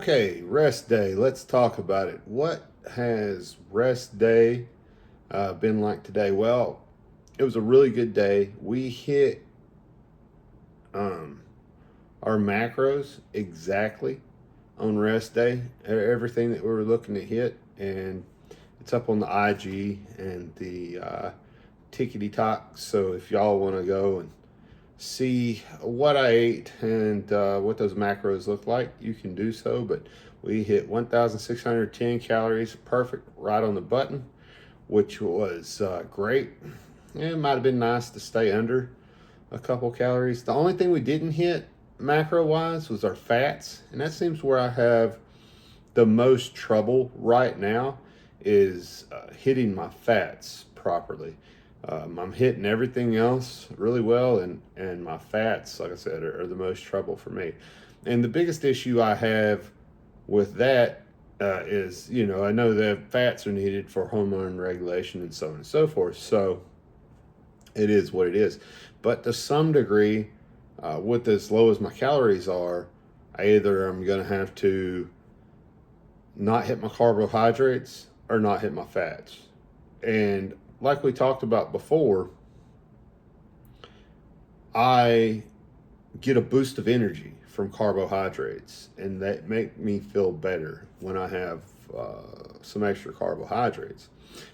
Okay, rest day. Let's talk about it. What has rest day been like today? Well, it was a really good day. We hit um, our macros exactly on rest day. Everything that we were looking to hit, and it's up on the IG and the Tickety Talk. So if y'all want to go and see what I ate and what those macros look like, you can do so. But we hit 1,610 calories, perfect, right on the button, which was great. It might have been nice to stay under a couple calories. The only thing we didn't hit macro wise was our fats, and that seems where I have the most trouble right now is hitting my fats properly. I'm hitting everything else really well, and my fats, like I said, are the most trouble for me. And the biggest issue I have with that is, I know that fats are needed for hormone regulation and so on and so forth. So it is what it is. But to some degree, with as low as my calories are, I either am going to have to not hit my carbohydrates or not hit my fats. And like we talked about before, I get a boost of energy from carbohydrates, and that make me feel better when I have some extra carbohydrates.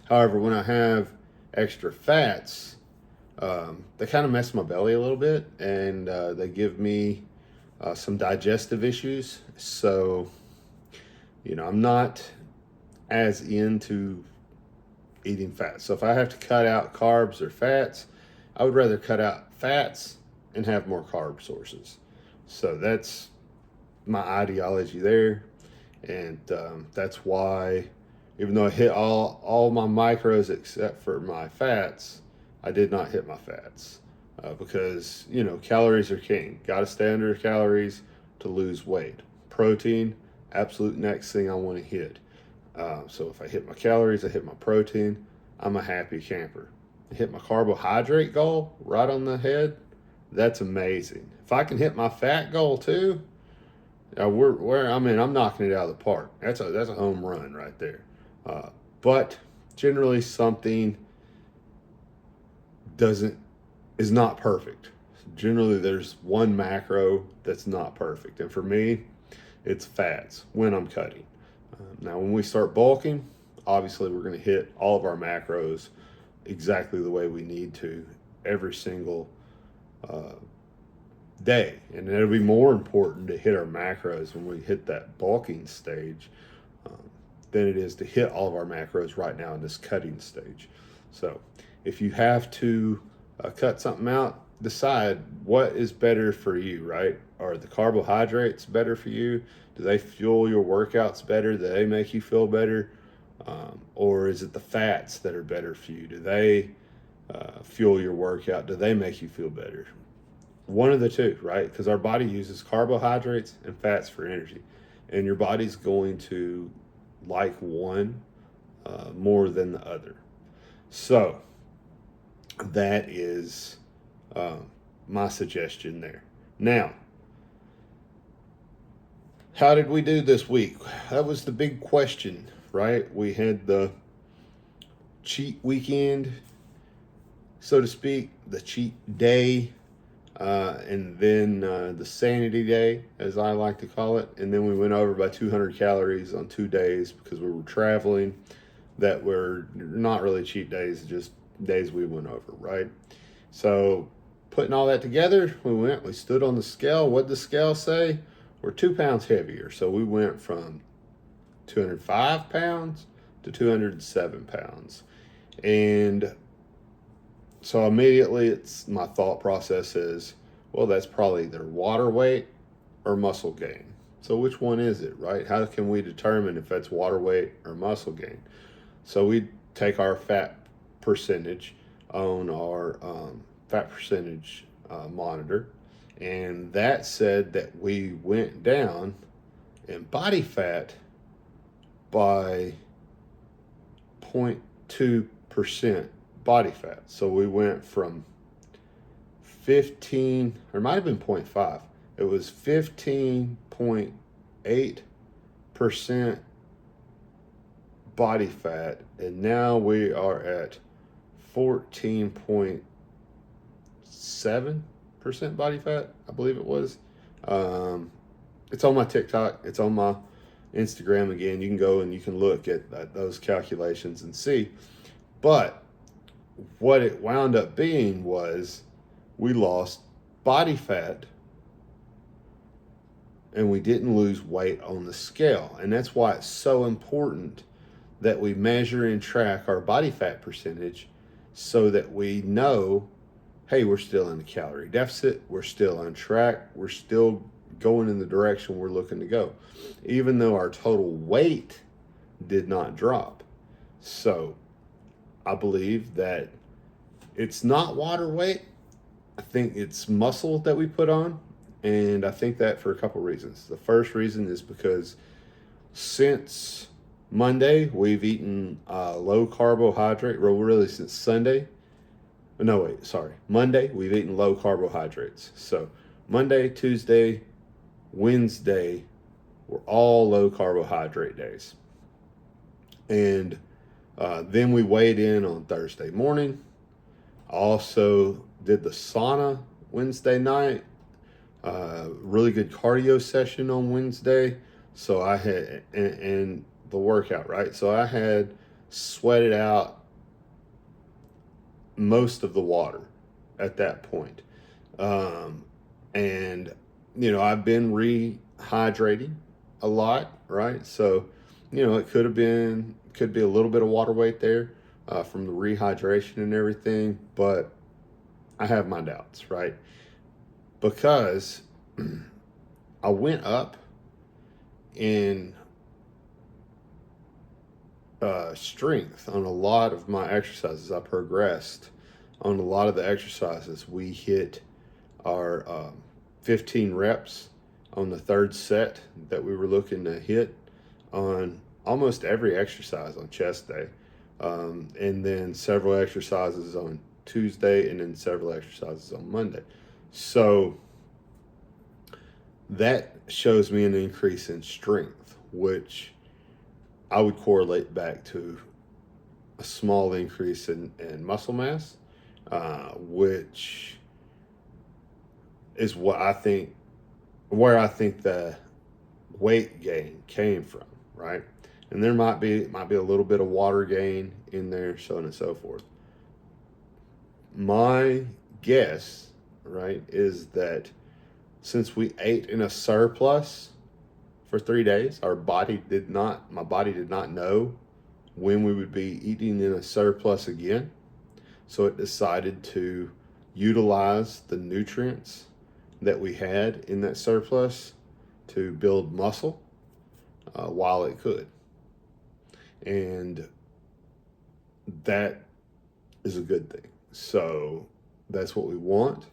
However, when I have extra fats, they kind of mess my belly a little bit, and they give me some digestive issues. So, I'm not as into eating fats. So if I have to cut out carbs or fats, I would rather cut out fats and have more carb sources. So that's my ideology there. And that's why, even though I hit all my macros except for my fats, I did not hit my fats because, calories are king. Got to stay under calories to lose weight. Protein, absolute next thing I want to hit. So if I hit my calories, I hit my protein, I'm a happy camper. I hit my carbohydrate goal right on the head, that's amazing. If I can hit my fat goal too, I'm knocking it out of the park. That's a home run right there. But generally something is not perfect. Generally there's one macro that's not perfect. And for me, it's fats when I'm cutting. Now, when we start bulking, obviously we're going to hit all of our macros exactly the way we need to every single day. And it'll be more important to hit our macros when we hit that bulking stage than it is to hit all of our macros right now in this cutting stage. So if you have to cut something out, decide what is better for you, right? Are the carbohydrates better for you? Do they fuel your workouts better? Do they make you feel better? Or is it the fats that are better for you? Do they fuel your workout? Do they make you feel better? One of the two, right? Because our body uses carbohydrates and fats for energy. And your body's going to like one more than the other. So that is my suggestion there. Now, how did we do this week? That was the big question, right? We had the cheat weekend, so to speak, the cheat day, and then the sanity day, as I like to call it. And then we went over by 200 calories on 2 days because we were traveling that were not really cheat days, just days we went over, right? So putting all that together, we stood on the scale. What did the scale say? We're 2 pounds heavier. So we went from 205 pounds to 207 pounds. And so immediately my thought process is, well, that's probably either water weight or muscle gain. So which one is it, right? How can we determine if that's water weight or muscle gain? So we take our fat percentage on our fat percentage monitor, and that said that we went down in body fat by 0.2% body fat. So we went from 15, or it might have been 0.5. It was 15.8 body fat, and now we are at 14.7% body fat, I believe it was. It's on my TikTok, it's on my Instagram. Again, you can go and you can look at those calculations and see. But what it wound up being was we lost body fat and we didn't lose weight on the scale. And that's why it's so important that we measure and track our body fat percentage so that we know, hey, we're still in a calorie deficit, we're still on track, we're still going in the direction we're looking to go, even though our total weight did not drop. So I believe that it's not water weight. I think it's muscle that we put on. And I think that for a couple reasons. The first reason is because since Monday, we've eaten low carbohydrate, well, really since Sunday. No, wait, sorry. Monday, we've eaten low carbohydrates. So Monday, Tuesday, Wednesday were all low carbohydrate days. And then we weighed in on Thursday morning. Also did the sauna Wednesday night. Really good cardio session on Wednesday. So I had, and the workout, right? So I had sweated out most of the water at that point. And, you know, I've been rehydrating a lot, right? So, you know, it could be a little bit of water weight there from the rehydration and everything, but I have my doubts, right? Because I went up in strength on a lot of my exercises. I progressed on a lot of the exercises. We hit our 15 reps on the third set that we were looking to hit on almost every exercise on chest day. And then several exercises on Tuesday, and then several exercises on Monday. So that shows me an increase in strength, which I would correlate back to a small increase in muscle mass, which is where I think the weight gain came from, right? And there might be a little bit of water gain in there, so on and so forth. My guess, right, is that since we ate in a surplus for 3 days, my body did not know when we would be eating in a surplus again. So it decided to utilize the nutrients that we had in that surplus to build muscle while it could. And that is a good thing. So that's what we want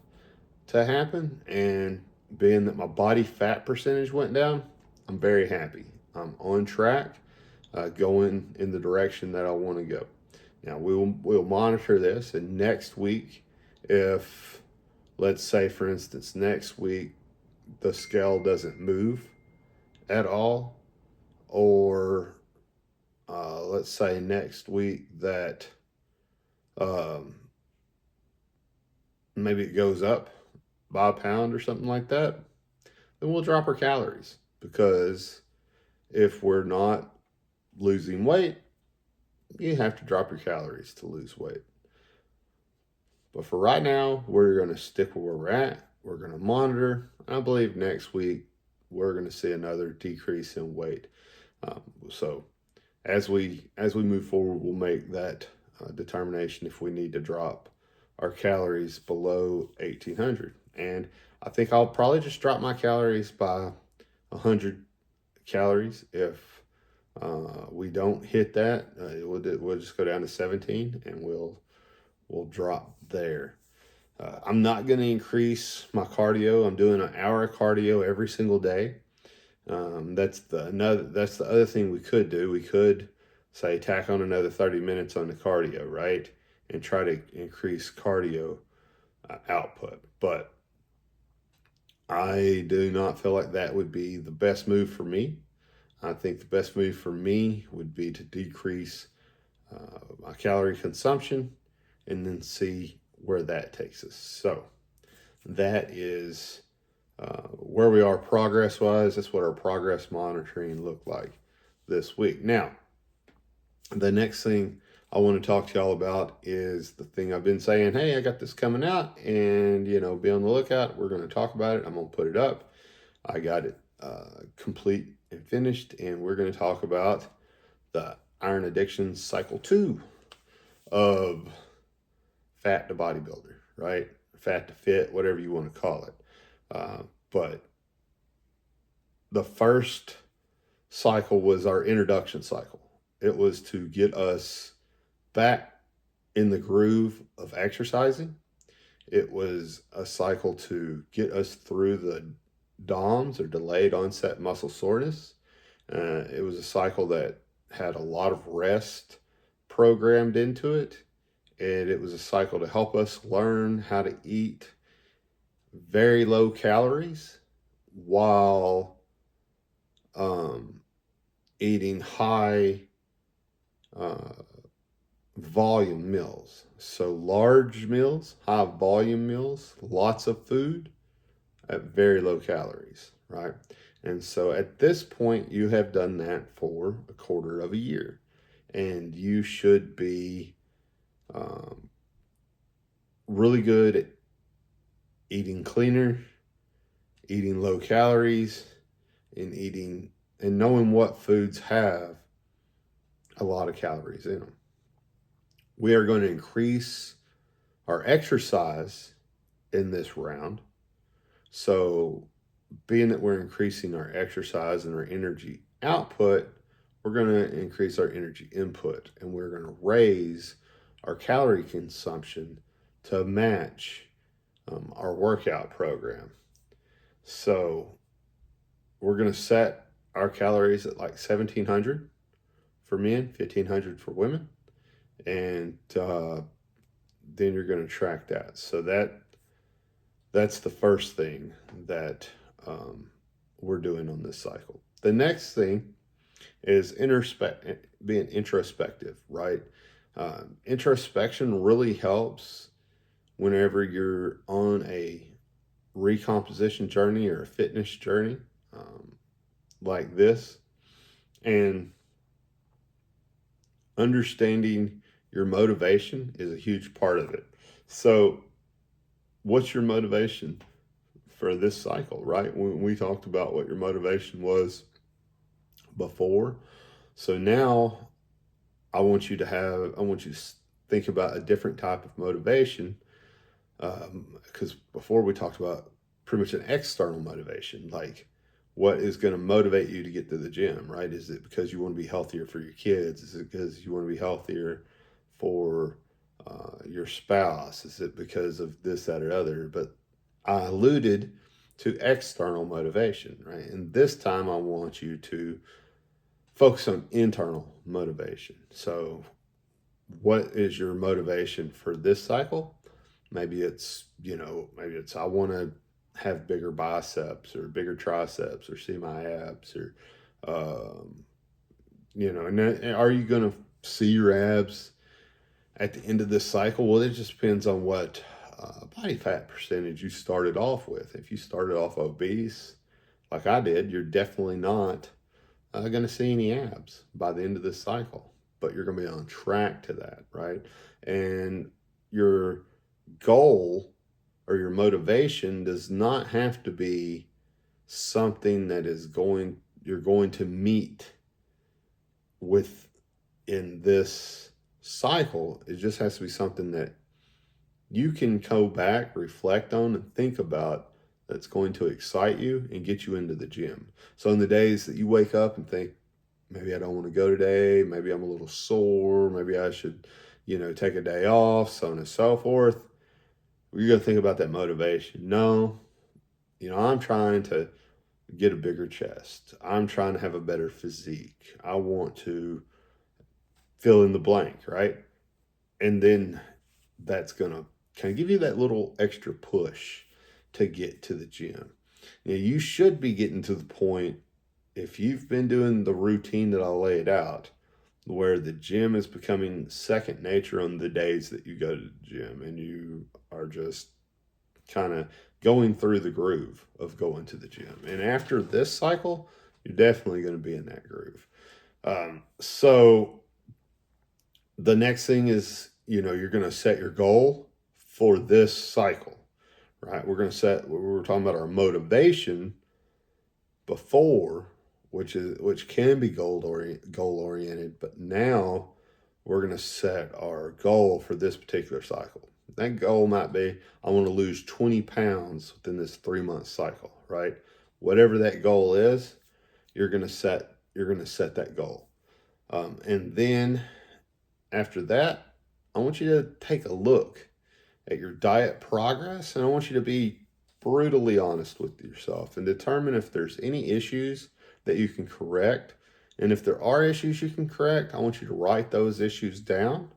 to happen. And being that my body fat percentage went down, I'm very happy. I'm on track, going in the direction that I want to go. Now we'll monitor this, and next week, if let's say for instance next week the scale doesn't move at all, or let's say next week that maybe it goes up by a pound or something like that, then we'll drop our calories, because if we're not losing weight, you have to drop your calories to lose weight. But for right now, we're going to stick where we're at. We're going to monitor. I believe next week we're going to see another decrease in weight. So as we move forward, we'll make that determination if we need to drop our calories below 1,800. And I think I'll probably just drop my calories by 100 calories. If we don't hit that, we'll just go down to 17, and we'll drop there. I'm not going to increase my cardio. I'm doing an hour of cardio every single day. That's the other thing we could do. We could say tack on another 30 minutes on the cardio, right? And try to increase cardio output. But I do not feel like that would be the best move for me. I think the best move for me would be to decrease my calorie consumption and then see where that takes us. So that is where we are progress wise. That's what our progress monitoring looked like this week. Now, the next thing I want to talk to y'all about is the thing I've been saying. Hey, I got this coming out, and be on the lookout. We're going to talk about it. I'm going to put it up. I got it complete and finished, and we're going to talk about the Iron Addiction Cycle 2 of Fat to Bodybuilder, right? Fat to Fit, whatever you want to call it. But the first cycle was our introduction cycle. It was to get us back in the groove of exercising. It was a cycle to get us through the DOMS, or delayed onset muscle soreness. It was a cycle that had a lot of rest programmed into it. And it was a cycle to help us learn how to eat very low calories while eating high volume meals. So large meals, high volume meals, lots of food at very low calories, right? And so at this point, you have done that for a quarter of a year, and you should be really good at eating cleaner, eating low calories, and knowing what foods have a lot of calories in them. We are going to increase our exercise in this round. So being that we're increasing our exercise and our energy output, we're going to increase our energy input, and we're going to raise our calorie consumption to match our workout program. So we're going to set our calories at like 1,700 for men, 1,500 for women, and then you're going to track that. So that's the first thing that we're doing on this cycle. The next thing is being introspective, right? Introspection really helps whenever you're on a recomposition journey or a fitness journey like this, and understanding your motivation is a huge part of it. So what's your motivation for this cycle, right? When we talked about what your motivation was before. So now I want you to think about a different type of motivation, because before we talked about pretty much an external motivation, like what is going to motivate you to get to the gym, right? Is it because you want to be healthier for your kids? Is it because you want to be healthier for your spouse? Is it because of this, that, or other? But I alluded to external motivation, right? And this time I want you to focus on internal motivation. So what is your motivation for this cycle? Maybe it's I want to have bigger biceps or bigger triceps or see my abs, or and are you going to see your abs at the end of this cycle? Well, it just depends on what body fat percentage you started off with. If you started off obese, like I did, you're definitely not going to see any abs by the end of this cycle, but you're going to be on track to that, right? And your goal or your motivation does not have to be something that you're going to meet with in this cycle. It just has to be something that you can go back, reflect on, and think about, that's going to excite you and get you into the gym. So in the days that you wake up and think, maybe I don't want to go today, maybe I'm a little sore, maybe I should, take a day off, so on and so forth, you're going to think about that motivation. No, I'm trying to get a bigger chest. I'm trying to have a better physique. I want to fill in the blank, right? And then that's going to kind of give you that little extra push to get to the gym. You should be getting to the point if you've been doing the routine that I laid out, where the gym is becoming second nature on the days that you go to the gym and you are just kind of going through the groove of going to the gym. And after this cycle, you're definitely going to be in that groove. So the next thing is, you're going to set your goal for this cycle, right? We were talking about our motivation before, which can be goal oriented, but now we're going to set our goal for this particular cycle. That goal might be, I want to lose 20 pounds within this 3-month cycle, right? Whatever that goal is, you're going to set that goal. And then after that, I want you to take a look at your diet progress, and I want you to be brutally honest with yourself and determine if there's any issues that you can correct. And if there are issues you can correct, I want you to write those issues down,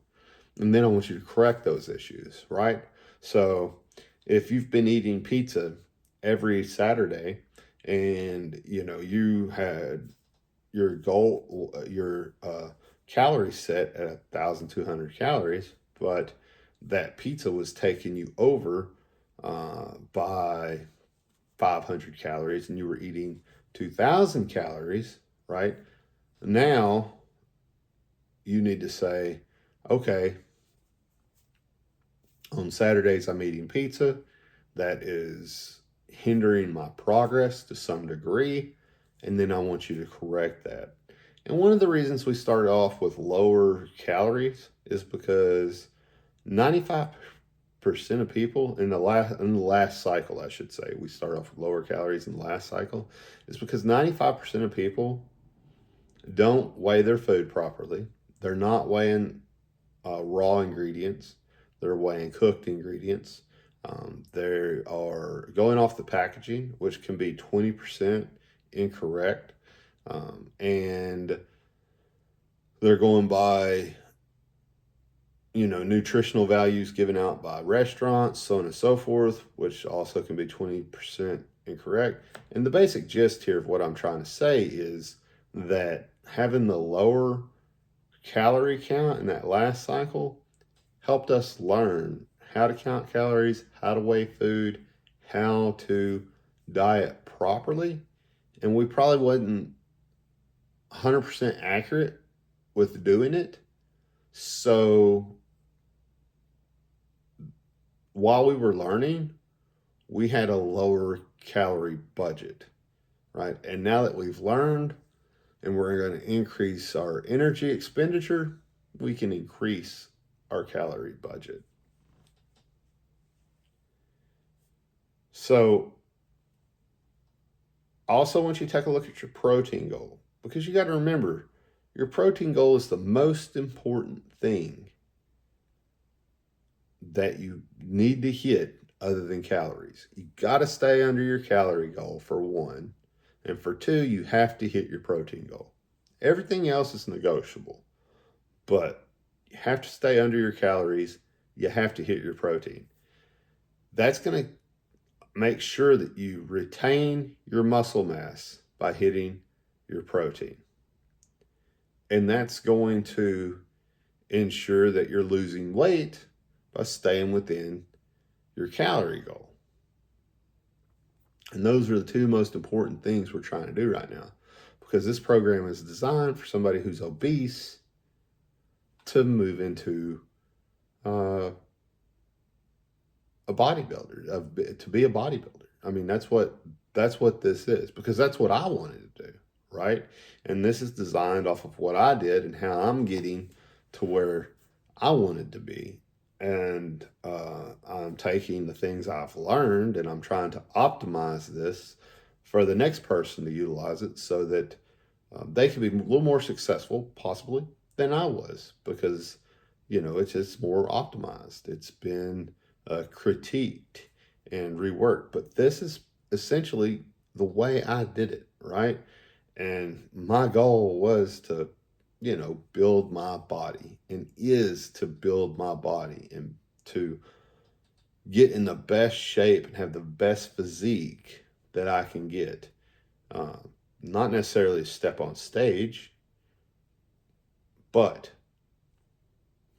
and then I want you to correct those issues, right? So if you've been eating pizza every Saturday and you had your goal, your calories set at 1,200 calories, but that pizza was taking you over by 500 calories and you were eating 2,000 calories, right? Now you need to say, okay, on Saturdays I'm eating pizza. That is hindering my progress to some degree. And then I want you to correct that. And one of the reasons we started off with lower calories is because 95% of people in the last cycle, I should say, we start off with lower calories in the last cycle, is because 95% of people don't weigh their food properly. They're not weighing raw ingredients. They're weighing cooked ingredients. They are going off the packaging, which can be 20% incorrect. And they're going by nutritional values given out by restaurants, so on and so forth, which also can be 20% incorrect. And the basic gist here of what I'm trying to say is that having the lower calorie count in that last cycle helped us learn how to count calories, how to weigh food, how to diet properly. And we probably wasn't 100% accurate with doing it. So while we were learning, we had a lower calorie budget, right? And now that we've learned and we're going to increase our energy expenditure, we can increase our calorie budget. So I also want you to take a look at your protein goal, because you got to remember, your protein goal is the most important thing that you need to hit other than calories. You got to stay under your calorie goal for one. And for two, you have to hit your protein goal. Everything else is negotiable, but you have to stay under your calories. You have to hit your protein. That's going to make sure that you retain your muscle mass by hitting your protein. And that's going to ensure that you're losing weight by staying within your calorie goal. And those are the two most important things we're trying to do right now, because this program is designed for somebody who's obese to move into a bodybuilder, to be a bodybuilder. I mean, that's what this is, because that's what I wanted to do, right? And this is designed off of what I did and how I'm getting to where I wanted to be. And I'm taking the things I've learned and I'm trying to optimize this for the next person to utilize it so that they can be a little more successful, possibly, than I was, because, it's just more optimized. It's been critiqued and reworked. But this is essentially the way I did it, right? And my goal was to build my body, and is to build my body and to get in the best shape and have the best physique that I can get. not necessarily a step on stage, but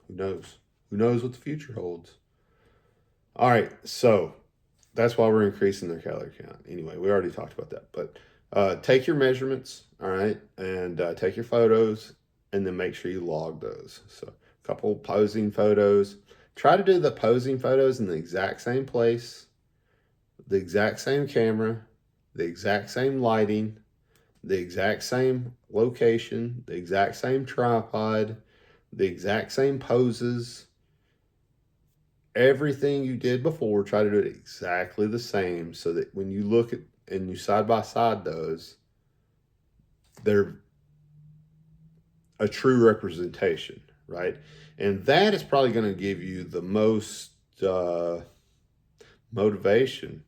who knows? Who knows what the future holds? All right, so that's why we're increasing their calorie count. Anyway, we already talked about that, but take your measurements, all right, and take your photos, and then make sure you log those. So a couple posing photos. Try to do the posing photos in the exact same place, the exact same camera, the exact same lighting, the exact same location, the exact same tripod, the exact same poses. Everything you did before, try to do it exactly the same so that when you look at and you side by side those, they're a true representation, right? And that is probably going to give you the most motivation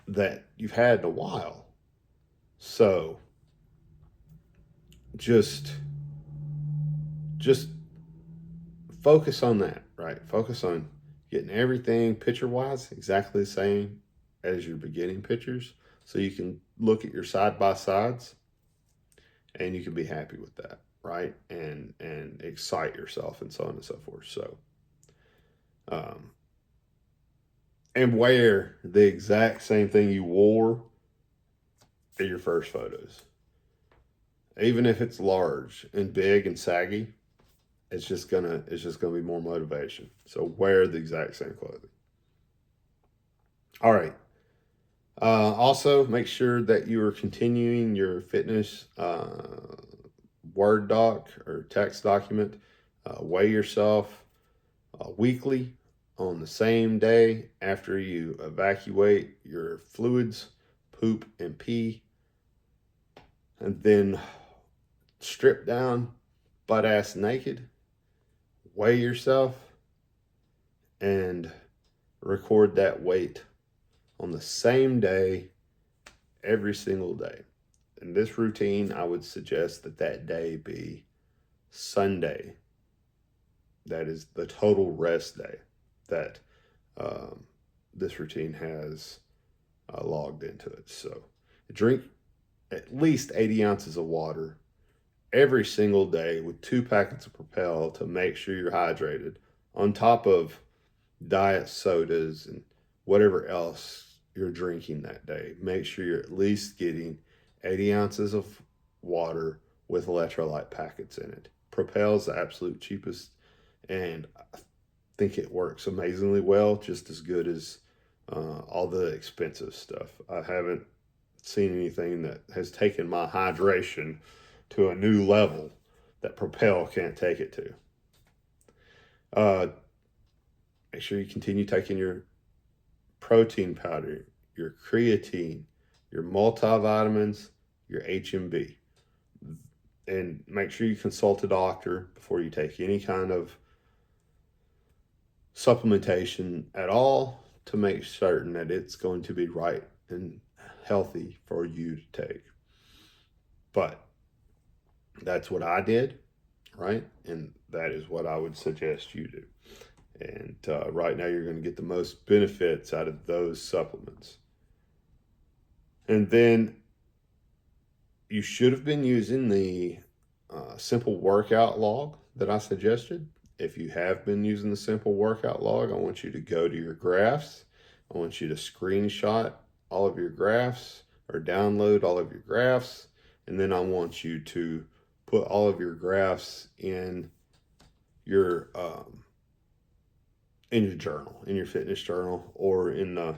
that you've had in a while. So just focus on that, right? Focus on getting everything picture-wise exactly the same as your beginning pictures, so you can look at your side-by-sides and you can be happy with that, right? And excite yourself and so on and so forth. So, and wear the exact same thing you wore in your first photos. Even if it's large and big and saggy, it's just gonna be more motivation. So wear the exact same clothing. All right. Also, make sure that you are continuing your fitness Word doc or text document. Weigh yourself weekly on the same day after you evacuate your fluids, poop, and pee. And then strip down, butt ass naked, weigh yourself, and record that weight on the same day every single day. In this routine, I would suggest that day be Sunday. That is the total rest day that this routine has logged into it. So drink at least 80 ounces of water every single day with 2 packets of Propel to make sure you're hydrated, on top of diet sodas and whatever else you're drinking that day. Make sure you're at least getting 80 ounces of water with electrolyte packets in it. Propel is the absolute cheapest, and I think it works amazingly well, just as good as all the expensive stuff. I haven't seen anything that has taken my hydration to a new level that Propel can't take it to. Make sure you continue taking your protein powder, your creatine, your multivitamins, your HMB. And make sure you consult a doctor before you take any kind of supplementation at all, to make certain that it's going to be right and healthy for you to take. But that's what I did, right? And that is what I would suggest you do. And right now you're going to get the most benefits out of those supplements. And then you should have been using the simple workout log that I suggested. If you have been using the simple workout log, I want you to go to your graphs. I want you to screenshot all of your graphs or download all of your graphs. And then I want you to put all of your graphs in your journal, in your fitness journal, or in the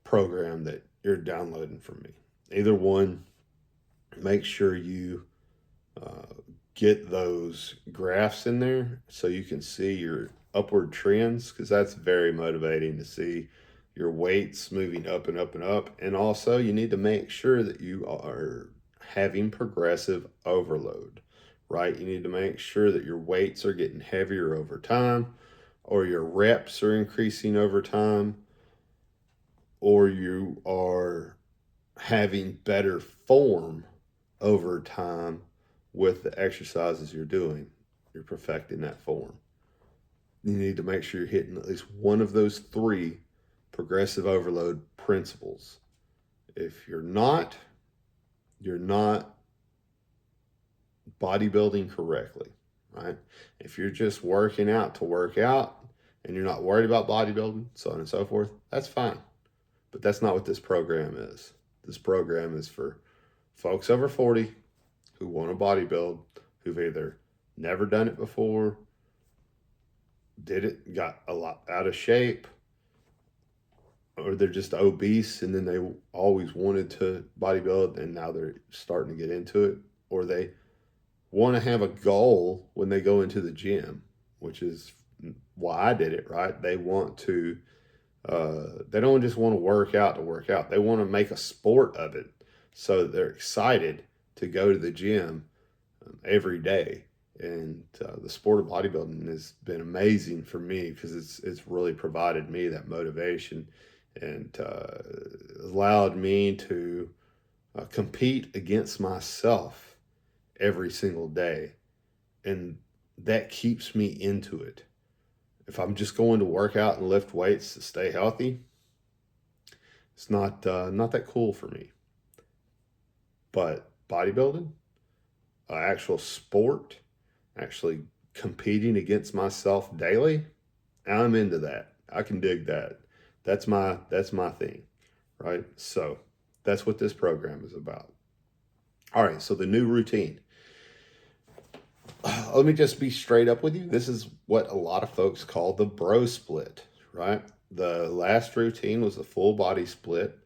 program that you're downloading from me. Either one. Make sure you get those graphs in there so you can see your upward trends, because that's very motivating to see your weights moving up and up and up. And also you need to make sure that you are having progressive overload, right? You need to make sure that your weights are getting heavier over time, or your reps are increasing over time, or you are having better form over time with the exercises you're doing. You're perfecting that form. You need to make sure you're hitting at least one of those 3 progressive overload principles If you're not bodybuilding correctly, right? If you're just working out to work out and you're not worried about bodybuilding, so on and so forth, that's fine. But that's not what this program is. This program is for folks over 40 who want to bodybuild, who've either never done it before, did it, got a lot out of shape, or they're just obese and then they always wanted to bodybuild and now they're starting to get into it, or they want to have a goal when they go into the gym, which is why I did it, right? They want to, they don't just want to work out to work out. They want to make a sport of it. So they're excited to go to the gym every day. And the sport of bodybuilding has been amazing for me because it's really provided me that motivation and allowed me to compete against myself every single day. And that keeps me into it. If I'm just going to work out and lift weights to stay healthy, it's not that cool for me. But bodybuilding, actual sport, actually competing against myself daily, I'm into that. I can dig that. That's my thing, right? So that's what this program is about. All right, so the new routine. Let me just be straight up with you. This is what a lot of folks call the bro split, right? The last routine was a full body split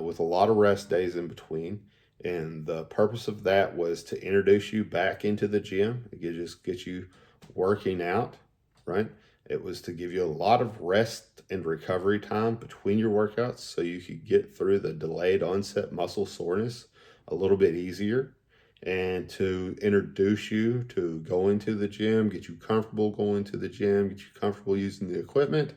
with a lot of rest days in between. And the purpose of that was to introduce you back into the gym. It just get you working out, right? It was to give you a lot of rest and recovery time between your workouts so you could get through the delayed onset muscle soreness a little bit easier, and to introduce you to going to the gym, get you comfortable going to the gym, get you comfortable using the equipment,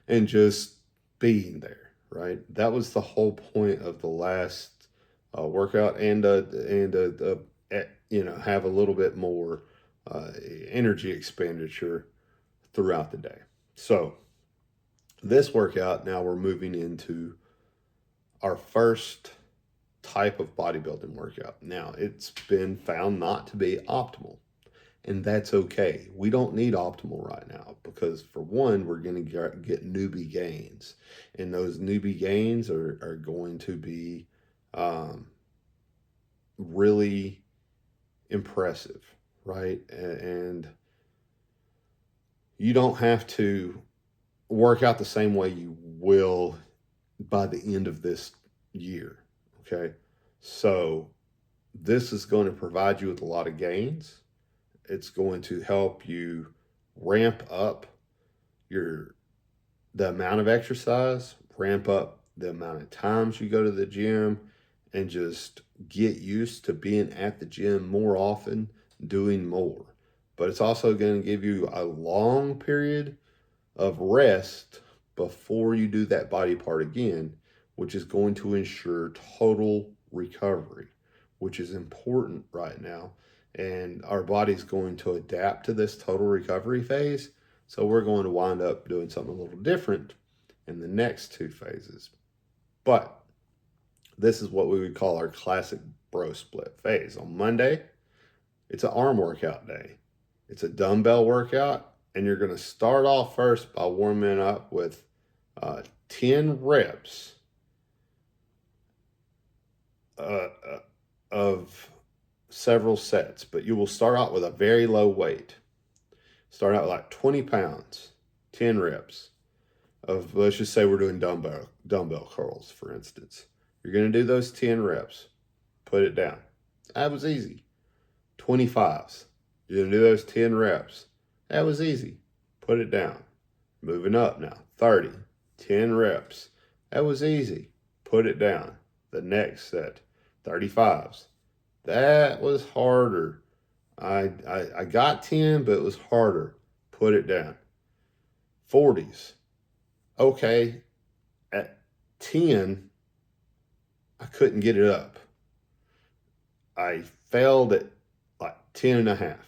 and just being there, right? That was the whole point of the last workout, and have a little bit more energy expenditure throughout the day. So this workout, now we're moving into our first type of bodybuilding workout. Now, it's been found not to be optimal, and that's okay. We don't need optimal right now because, for one, we're going to get newbie gains, and those newbie gains are going to be really impressive, right? And you don't have to work out the same way you will by the end of this year, okay? So this is going to provide you with a lot of gains. It's going to help you ramp up the amount of exercise, ramp up the amount of times you go to the gym, and just get used to being at the gym more often, doing more. But it's also going to give you a long period of rest before you do that body part again, which is going to ensure total recovery, which is important right now. And our body's going to adapt to this total recovery phase. So we're going to wind up doing something a little different in the next two phases. But this is what we would call our classic bro split phase. On Monday, it's an arm workout day. It's a dumbbell workout, and you're going to start off first by warming up with 10 reps of several sets, but you will start out with a very low weight. Start out with like 20 pounds, 10 reps of, let's just say we're doing dumbbell curls, for instance. You're going to do those 10 reps. Put it down. That was easy. 25s. You're going to do those 10 reps. That was easy. Put it down. Moving up now. 30. 10 reps. That was easy. Put it down. The next set. 35s. That was harder. I got 10, but it was harder. Put it down. 40s. Okay. At 10, I couldn't get it up. I failed at like 10 and a half.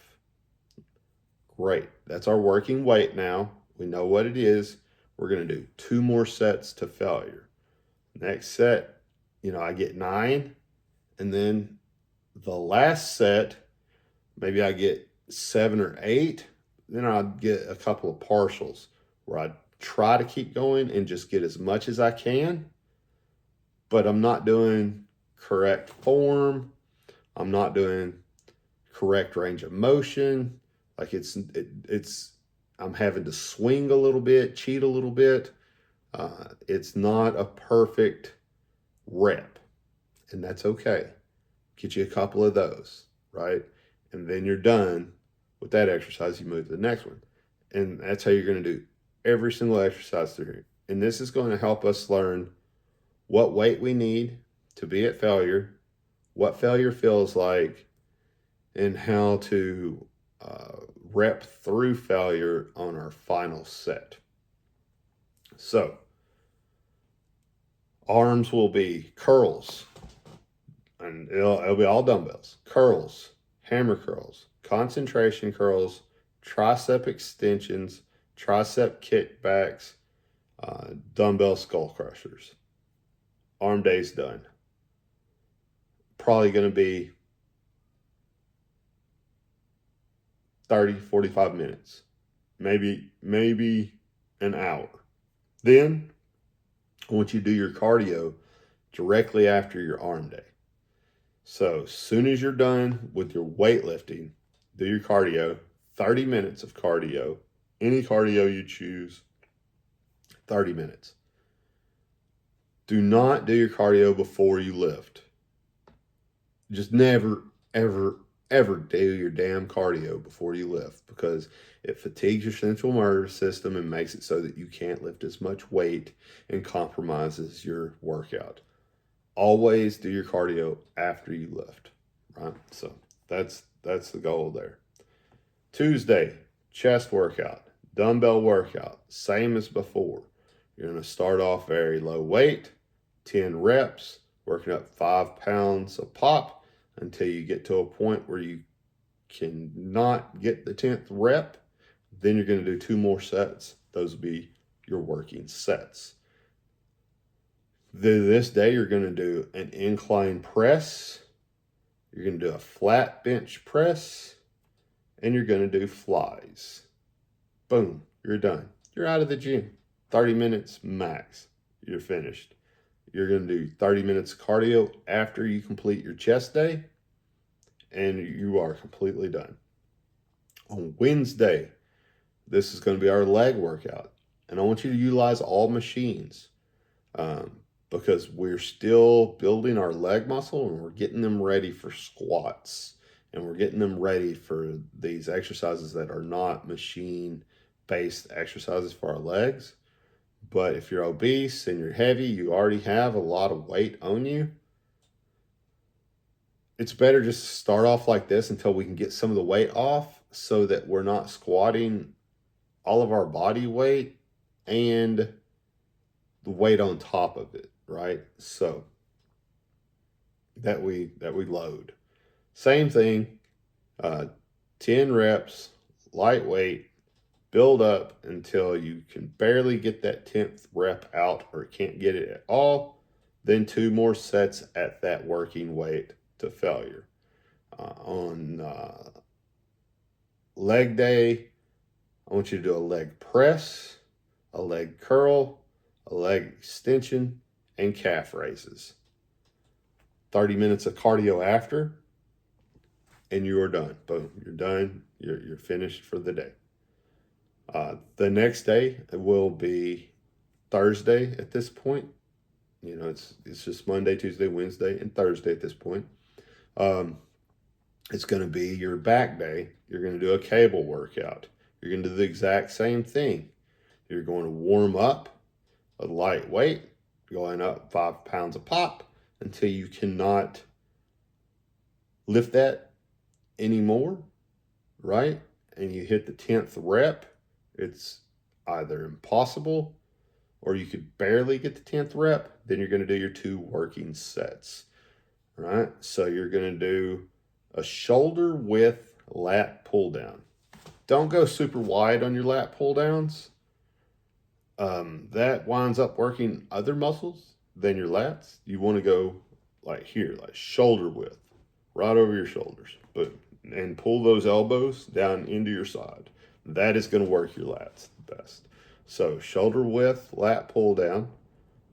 Great. That's our working weight now. We know what it is. We're going to do 2 more sets to failure. Next set, I get 9, and then the last set, maybe I get 7 or 8. Then I'd get a couple of partials where I try to keep going and just get as much as I can, but I'm not doing correct form. I'm not doing correct range of motion. Like I'm having to swing a little bit, cheat a little bit. It's not a perfect rep, and that's okay. Get you a couple of those, right? And then you're done with that exercise. You move to the next one. And that's how you're going to do every single exercise through here. And this is going to help us learn what weight we need to be at failure, what failure feels like, and how to rep through failure on our final set. So, arms will be curls, and it'll be all dumbbells, curls, hammer curls, concentration curls, tricep extensions, tricep kickbacks, dumbbell skull crushers. Arm day's done. Probably going to be 30, 45 minutes, maybe an hour. Then I want you to do your cardio directly after your arm day. So as soon as you're done with your weightlifting, do your cardio, 30 minutes of cardio, any cardio you choose, 30 minutes. Do not do your cardio before you lift. Just never, ever, ever do your damn cardio before you lift, because it fatigues your central nervous system and makes it so that you can't lift as much weight and compromises your workout. Always do your cardio after you lift, right? So that's the goal there. Tuesday, chest workout, dumbbell workout, same as before. You're going to start off very low weight, 10 reps, working up 5 pounds a pop until you get to a point where you cannot get the 10th rep. Then you're going to do 2 more sets. Those will be your working sets. This day, you're going to do an incline press. You're going to do a flat bench press. And you're going to do flies. Boom, you're done. You're out of the gym. 30 minutes max. You're finished. You're going to do 30 minutes cardio after you complete your chest day, and you are completely done. On Wednesday, this is going to be our leg workout, and I want you to utilize all machines because we're still building our leg muscle, and we're getting them ready for squats, and we're getting them ready for these exercises that are not machine-based exercises for our legs. But if you're obese and you're heavy, you already have a lot of weight on you, it's better just to start off like this until we can get some of the weight off, so that we're not squatting all of our body weight and the weight on top of it, right? So that we load. Same thing, 10 reps, lightweight, build up until you can barely get that 10th rep out or can't get it at all. Then 2 more sets at that working weight to failure. On leg day, I want you to do a leg press, a leg curl, a leg extension, and calf raises. 30 minutes of cardio after, and you are done. Boom, you're done. You're finished for the day. The next day will be Thursday at this point. It's just Monday, Tuesday, Wednesday, and Thursday at this point. It's going to be your back day. You're going to do a cable workout. You're going to do the exact same thing. You're going to warm up a light weight, going up 5 pounds a pop until you cannot lift that anymore, right? And you hit the 10th rep. It's either impossible or you could barely get the 10th rep. Then you're going to do your 2 working sets, right? So you're going to do a shoulder width lat pull down. Don't go super wide on your lat pull downs. That winds up working other muscles than your lats. You want to go like here, like shoulder width, right over your shoulders, but and pull those elbows down into your side. That is going to work your lats the best. So shoulder width, lat pull down,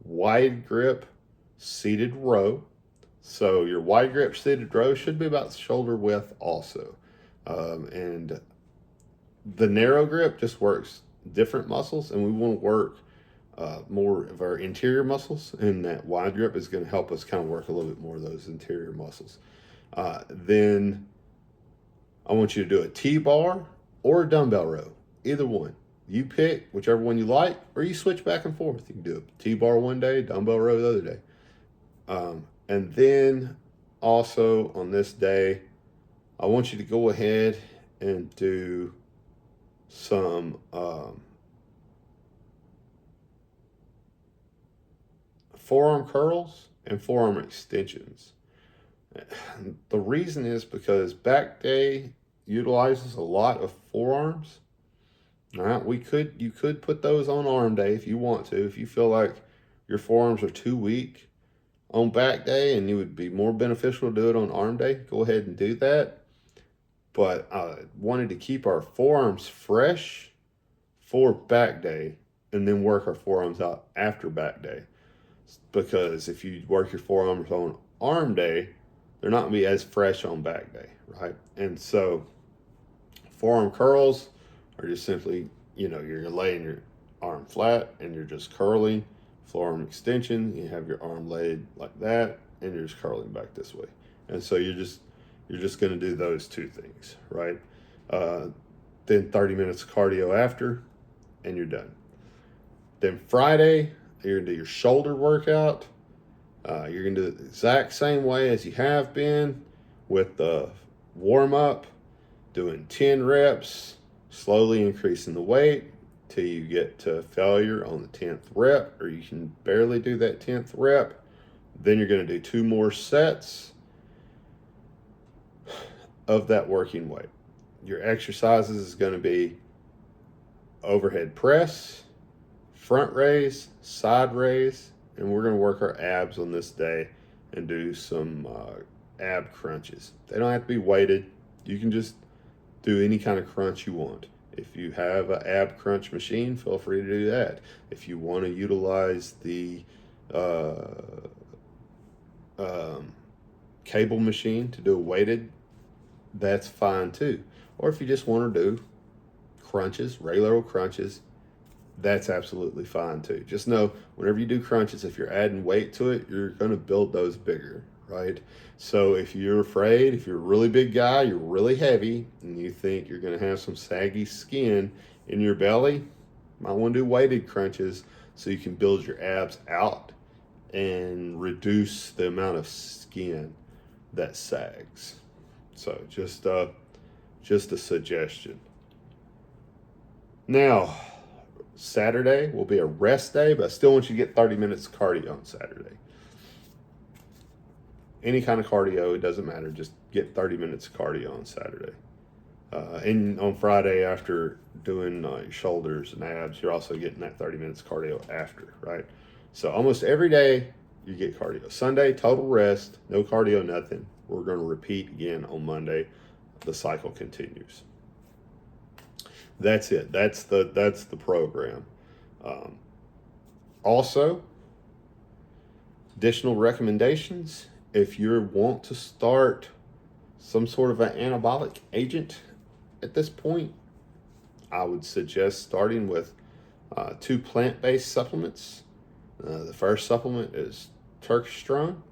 wide grip, seated row. So your wide grip seated row should be about shoulder width also. And the narrow grip just works different muscles, and we want to work more of our interior muscles, and that wide grip is going to help us kind of work a little bit more of those interior muscles. Then I want you to do a T-bar or a dumbbell row, either one. You pick whichever one you like, or you switch back and forth. You can do a T-bar one day, dumbbell row the other day. And then also on this day, I want you to go ahead and do some forearm curls and forearm extensions. The reason is because back day utilizes a lot of forearms. All right, you could put those on arm day if you want to. If you feel like your forearms are too weak on back day and it would be more beneficial to do it on arm day, go ahead and do that. But I wanted to keep our forearms fresh for back day and then work our forearms out after back day. Because if you work your forearms on arm day, they're not going to be as fresh on back day, right? And so forearm curls are just simply, you're laying your arm flat and you're just curling. Forearm extension, you have your arm laid like that and you're just curling back this way. And so you're just going to do those two things, right? Then 30 minutes of cardio after, and you're done. Then Friday, you're going to do your shoulder workout. You're going to do it the exact same way as you have been with the warm-up, doing 10 reps, slowly increasing the weight till you get to failure on the 10th rep, or you can barely do that 10th rep. Then you're going to do 2 more sets of that working weight. Your exercises is going to be overhead press, front raise, side raise, and we're going to work our abs on this day and do some ab crunches. They don't have to be weighted. You can just do any kind of crunch you want. If you have an ab crunch machine, feel free to do that. If you want to utilize the cable machine to do a weighted, that's fine too. Or if you just want to do crunches, regular crunches, that's absolutely fine too. Just know whenever you do crunches, if you're adding weight to it, you're going to build those bigger, right? So if you're afraid, if you're a really big guy, you're really heavy, and you think you're going to have some saggy skin in your belly, might want to do weighted crunches so you can build your abs out and reduce the amount of skin that sags. So just a suggestion. Now, Saturday will be a rest day, but I still want you to get 30 minutes of cardio on Saturday. Any kind of cardio, it doesn't matter. Just get 30 minutes of cardio on Saturday. And on Friday, after doing shoulders and abs, you're also getting that 30 minutes cardio after, right? So almost every day you get cardio. Sunday, total rest, no cardio, nothing. We're going to repeat again on Monday. The cycle continues. That's it. That's the program. Also, additional recommendations. If you want to start some sort of an anabolic agent at this point, I would suggest starting with 2 plant-based supplements. The first supplement is turkestrone.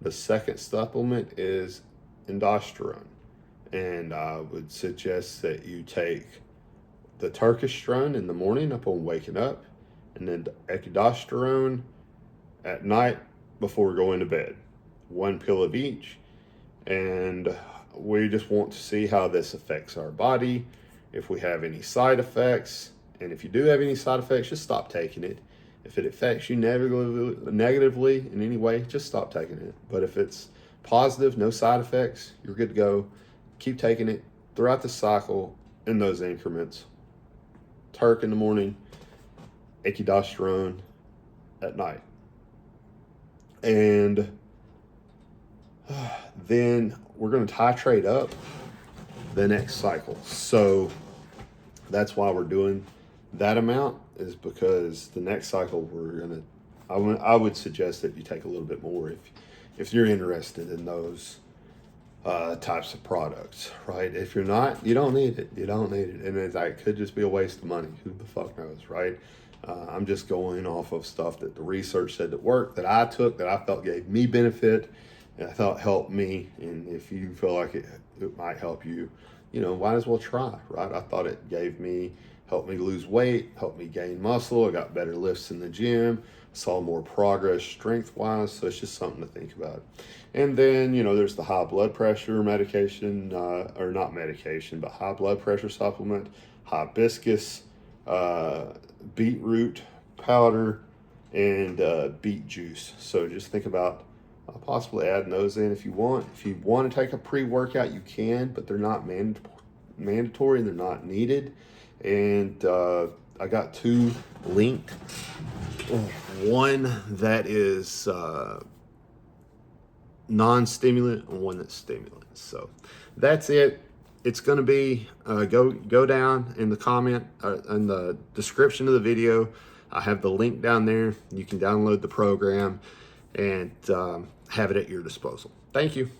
The second supplement is endosterone. And I would suggest that you take the turkestrone in the morning upon waking up, and then ectodosterone at night before going to bed. 1 pill of each. And we just want to see how this affects our body, if we have any side effects. And if you do have any side effects, just stop taking it. If it affects you negatively in any way, just stop taking it. But if it's positive, no side effects, you're good to go. Keep taking it throughout the cycle in those increments. Turk in the morning, ectodosterone at night. And then we're going to titrate up the next cycle. So that's why we're doing that amount, is because the next cycle we're going to, I would suggest that you take a little bit more if you're interested in those types of products, right? If you're not, you don't need it. You don't need it. And it could just be a waste of money. Who the fuck knows, right? I'm just going off of stuff that the research said that worked, that I took, that I felt gave me benefit, and I thought helped me. And if you feel like it might help you, might as well try, right? I thought it helped me lose weight, helped me gain muscle. I got better lifts in the gym, saw more progress strength-wise. So it's just something to think about. And then, there's the high blood pressure medication, or not medication, but high blood pressure supplement, hibiscus, beetroot powder, and beet juice. So just think about possibly adding those in if you want. If you want to take a pre-workout, you can, but they're not mandatory and they're not needed. And I got 2 linked. One that is non-stimulant and one that's stimulant. So that's it. It's going to be, go down in the comment, in the description of the video. I have the link down there. You can download the program and have it at your disposal. Thank you.